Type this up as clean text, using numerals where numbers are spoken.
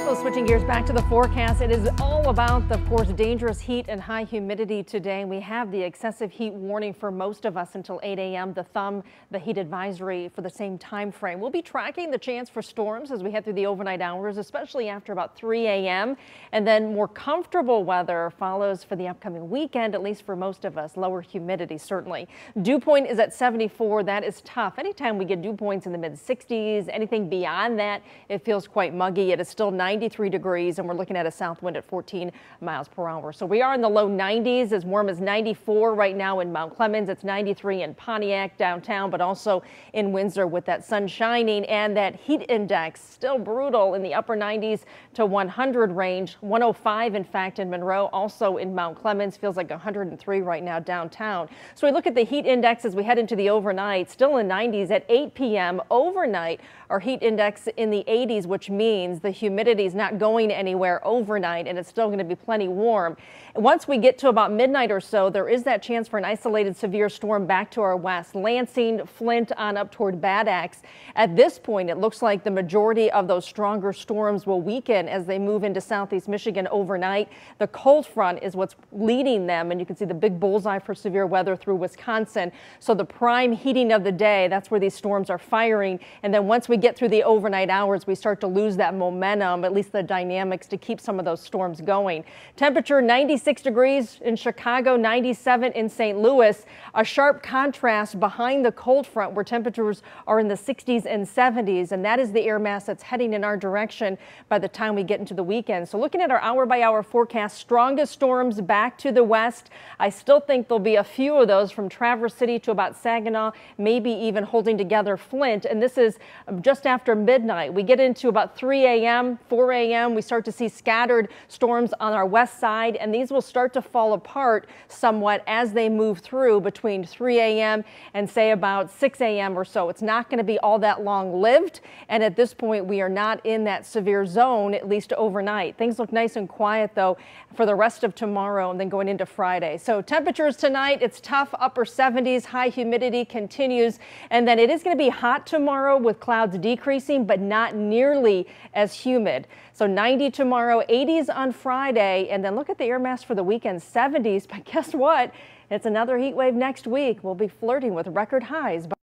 So switching gears back to the forecast, it is all about, of course, dangerous heat and high humidity today. We have the excessive heat warning for most of us until 8 a.m. The heat advisory for the same time frame. We'll be tracking the chance for storms as we head through the overnight hours, especially after about 3 a.m. And then more comfortable weather follows for the upcoming weekend, at least for most of us. Lower humidity, certainly. Dew point is at 74. That is tough. Anytime we get dew points in the mid 60s, anything beyond that, it feels quite muggy. It is still 93 degrees and we're looking at a south wind at 14 miles per hour. So we are in the low 90s, as warm as 94 right now in Mount Clemens. It's 93 in Pontiac downtown, but also in Windsor with that sun shining, and that heat index still brutal in the upper 90s to 100 range. 105 in fact in Monroe, also in Mount Clemens. Feels like 103 right now downtown. So we look at the heat index as we head into the overnight, still in 90s at 8 p.m. overnight. Our heat index in the 80s, which means the humidity is not going anywhere overnight and it's still going to be plenty warm. Once we get to about midnight or so, there is that chance for an isolated severe storm back to our west, Lansing, Flint on up toward Bad Axe. At this point, it looks like the majority of those stronger storms will weaken as they move into southeast Michigan overnight. The cold front is what's leading them, and you can see the big bullseye for severe weather through Wisconsin. So the prime heating of the day, that's where these storms are firing. And then once we get through the overnight hours, we start to lose that momentum, at least the dynamics to keep some of those storms going. Temperature 96 degrees in Chicago, 97 in St. Louis. A sharp contrast behind the cold front where temperatures are in the 60s and 70s, and that is the air mass that's heading in our direction by the time we get into the weekend. So looking at our hour-by-hour forecast, strongest storms back to the west. I still think there'll be a few of those from Traverse City to about Saginaw, maybe even holding together Flint, and this is just after midnight. We get into about 3 a.m., 4 a.m., we start to see scattered storms on our west side, and these will start to fall apart somewhat as they move through between 3 a.m. and say about 6 a.m. or so. It's not going to be all that long-lived, and at this point we are not in that severe zone, at least overnight. Things look nice and quiet though for the rest of tomorrow and then going into Friday. So temperatures tonight, it's tough, upper 70s, high humidity continues, and then it is going to be hot tomorrow with clouds decreasing, but not nearly as humid. So 90 tomorrow, 80s on Friday, and then look at the air mass for the weekend, 70s. But guess what? It's another heat wave next week. We'll be flirting with record highs.